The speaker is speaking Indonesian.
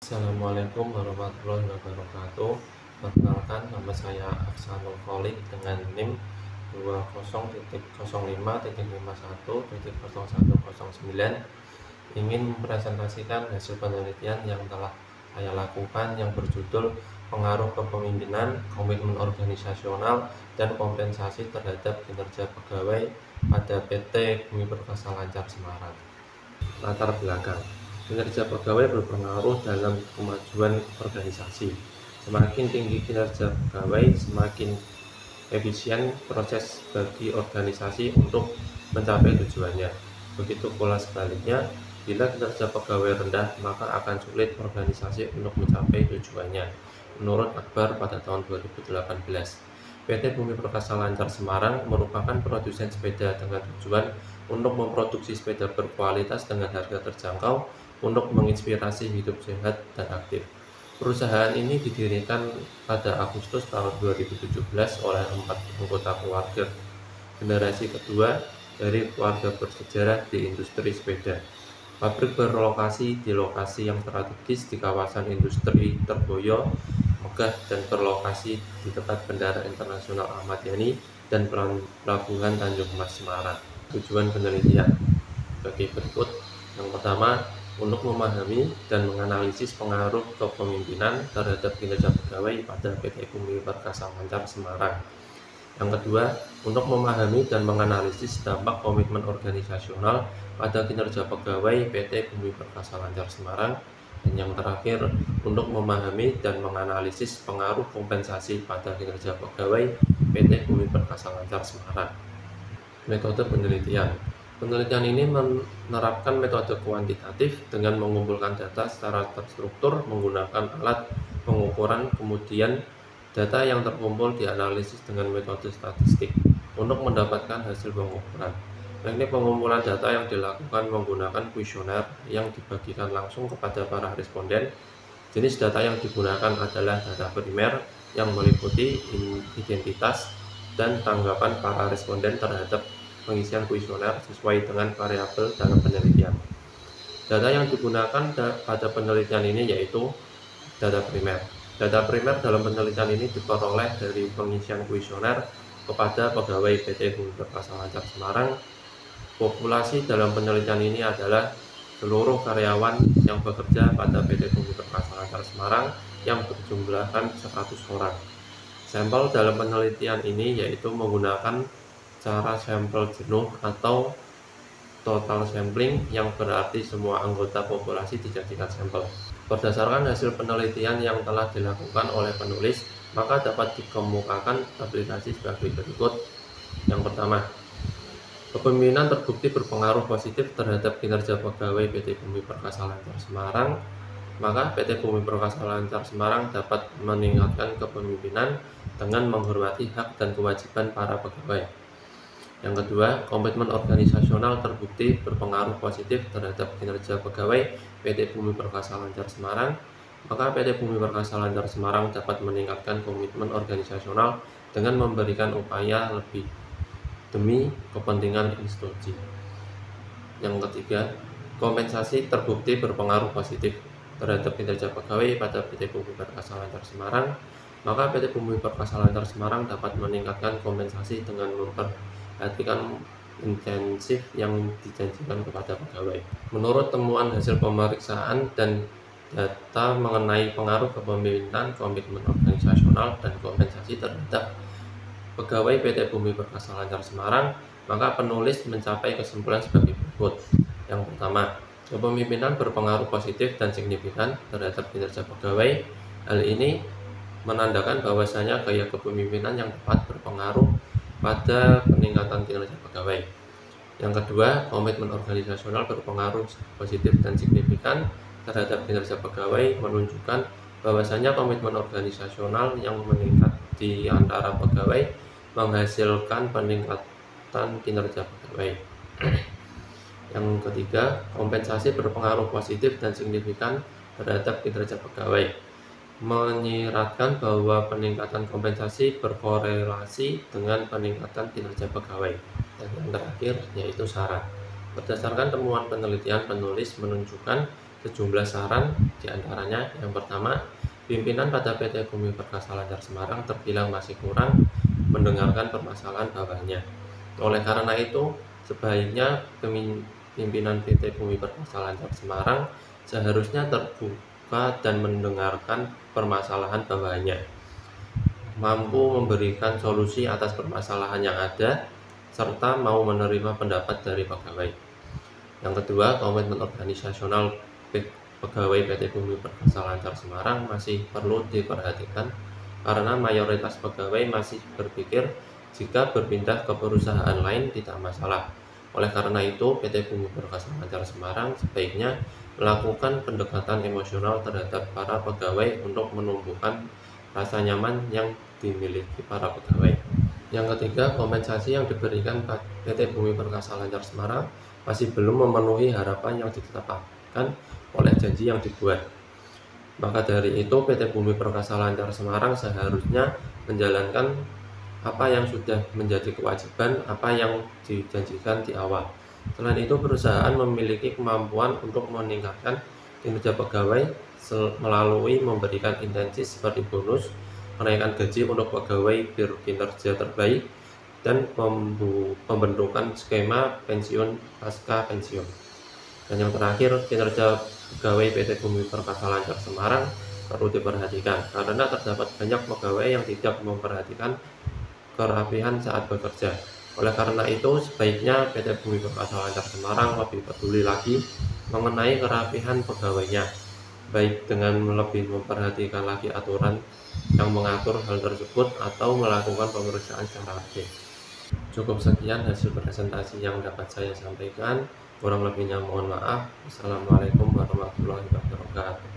Assalamualaikum warahmatullahi wabarakatuh. Perkenalkan, nama saya Aksanul Kholik dengan NIM 20.05.51.0109, ingin mempresentasikan hasil penelitian yang telah saya lakukan yang berjudul Pengaruh Kepemimpinan, Komitmen Organisasional, dan Kompensasi Terhadap Kinerja Pegawai pada PT Bumi Perkasa Lancar Semarang. Latar belakang: kinerja pegawai berpengaruh dalam kemajuan organisasi. Semakin tinggi kinerja pegawai, semakin efisien proses bagi organisasi untuk mencapai tujuannya. Begitu pula sebaliknya, bila kinerja pegawai rendah, maka akan sulit organisasi untuk mencapai tujuannya. Menurut Akbar pada tahun 2018, PT Bumi Perkasa Lancar Semarang merupakan produsen sepeda dengan tujuan untuk memproduksi sepeda berkualitas dengan harga terjangkau untuk menginspirasi hidup sehat dan aktif. Perusahaan ini didirikan pada Agustus tahun 2017 oleh 4 anggota keluarga generasi kedua dari keluarga bersejarah di industri sepeda. Pabrik berlokasi di lokasi yang strategis di kawasan industri Terboyo, megah, dan berlokasi di dekat Bandara Internasional Ahmad Yani dan Pelabuhan Tanjung Mas Semarang. Tujuan penelitian bagi berikut. Yang pertama, untuk memahami dan menganalisis pengaruh kepemimpinan terhadap kinerja pegawai pada PT Bumi Perkasa Lancar Semarang. Yang kedua, untuk memahami dan menganalisis dampak komitmen organisasional pada kinerja pegawai PT Bumi Perkasa Lancar Semarang. Dan yang terakhir, untuk memahami dan menganalisis pengaruh kompensasi pada kinerja pegawai PT Bumi Perkasa Lancar Semarang. Metode penelitian. Penelitian ini menerapkan metode kuantitatif dengan mengumpulkan data secara terstruktur menggunakan alat pengukuran, kemudian data yang terkumpul dianalisis dengan metode statistik untuk mendapatkan hasil pengukuran. Teknik pengumpulan data yang dilakukan menggunakan kuesioner yang dibagikan langsung kepada para responden. Jenis data yang digunakan adalah data primer yang meliputi identitas dan tanggapan para responden terhadap pengisian kuesioner sesuai dengan variabel dalam penelitian. Data yang digunakan pada penelitian ini yaitu data primer. Data primer dalam penelitian ini diperoleh dari pengisian kuesioner kepada pegawai PT Bumi Perkasa Lancar Semarang. Populasi dalam penelitian ini adalah seluruh karyawan yang bekerja pada PT Bumi Perkasa Lancar Semarang yang berjumlahkan 100 orang. Sampel dalam penelitian ini yaitu menggunakan cara sampel jenuh atau total sampling, yang berarti semua anggota populasi dijadikan sampel. Berdasarkan hasil penelitian yang telah dilakukan oleh penulis, maka dapat dikemukakan aplikasi sebagai berikut. Yang pertama, kepemimpinan terbukti berpengaruh positif terhadap kinerja pegawai PT Bumi Perkasa Lancar Semarang. Maka PT Bumi Perkasa Lancar Semarang dapat meningkatkan kepemimpinan dengan menghormati hak dan kewajiban para pegawai. Yang kedua, komitmen organisasional terbukti berpengaruh positif terhadap kinerja pegawai PT Bumi Perkasa Lancar Semarang. Maka PT Bumi Perkasa Lancar Semarang dapat meningkatkan komitmen organisasional dengan memberikan upaya lebih demi kepentingan institusi. Yang ketiga, kompensasi terbukti berpengaruh positif terhadap kinerja pegawai pada PT Bumi Perkasa Lancar Semarang. Maka PT Bumi Perkasa Lancar Semarang dapat meningkatkan kompensasi dengan memperhatikan intensif yang dijanjikan kepada pegawai. Menurut temuan hasil pemeriksaan dan data mengenai pengaruh kepemimpinan, komitmen organisasional, dan kompensasi terhadap pegawai PT Bumi Perkasa Lancar Semarang, maka penulis mencapai kesimpulan sebagai berikut. Yang pertama, kepemimpinan berpengaruh positif dan signifikan terhadap kinerja pegawai. Hal ini menandakan bahwasanya gaya kepemimpinan yang tepat berpengaruh pada peningkatan kinerja pegawai. Yang kedua, komitmen organisasional berpengaruh positif dan signifikan terhadap kinerja pegawai, menunjukkan bahwasanya komitmen organisasional yang meningkat di antara pegawai menghasilkan peningkatan kinerja pegawai. Yang ketiga, kompensasi berpengaruh positif dan signifikan terhadap kinerja pegawai, menyiratkan bahwa peningkatan kompensasi berkorelasi dengan peningkatan kinerja pegawai. Dan yang terakhir yaitu syarat. Berdasarkan temuan penelitian, penulis menunjukkan sejumlah saran, diantaranya yang pertama, pimpinan pada PT Bumi Perkasa Lancar Semarang terbilang masih kurang mendengarkan permasalahan bawahnya. Oleh karena itu, sebaiknya pimpinan PT Bumi Perkasa Lancar Semarang seharusnya terbuka dan mendengarkan permasalahan bawahnya, mampu memberikan solusi atas permasalahan yang ada, serta mau menerima pendapat dari pegawai. Yang kedua, komitmen organisasional pegawai PT Bumi Perkasa Lancar Semarang masih perlu diperhatikan karena mayoritas pegawai masih berpikir jika berpindah ke perusahaan lain tidak masalah. Oleh karena itu, PT Bumi Perkasa Lancar Semarang sebaiknya melakukan pendekatan emosional terhadap para pegawai untuk menumbuhkan rasa nyaman yang dimiliki para pegawai. Yang ketiga, kompensasi yang diberikan PT Bumi Perkasa Lancar Semarang masih belum memenuhi harapan yang ditetapkan oleh janji yang dibuat. Maka dari itu, PT Bumi Perkasa Lancar Semarang seharusnya menjalankan apa yang sudah menjadi kewajiban, apa yang dijanjikan di awal. Selain itu, perusahaan memiliki kemampuan untuk meningkatkan kinerja pegawai melalui memberikan insentif seperti bonus, kenaikan gaji untuk pegawai berkinerja terbaik, dan pembentukan skema pensiun pasca pensiun. Dan yang terakhir, kinerja pegawai PT Bumi Perkasa Lancar Semarang perlu diperhatikan karena terdapat banyak pegawai yang tidak memperhatikan kerapihan saat bekerja. Oleh karena itu, sebaiknya PT Bumi Perkasa Lancar Semarang lebih peduli lagi mengenai kerapihan pegawainya, baik dengan lebih memperhatikan lagi aturan yang mengatur hal tersebut atau melakukan pemeriksaan secara rutin. Cukup sekian hasil presentasi yang dapat saya sampaikan. Kurang lebihnya mohon maaf. Wassalamualaikum warahmatullahi wabarakatuh.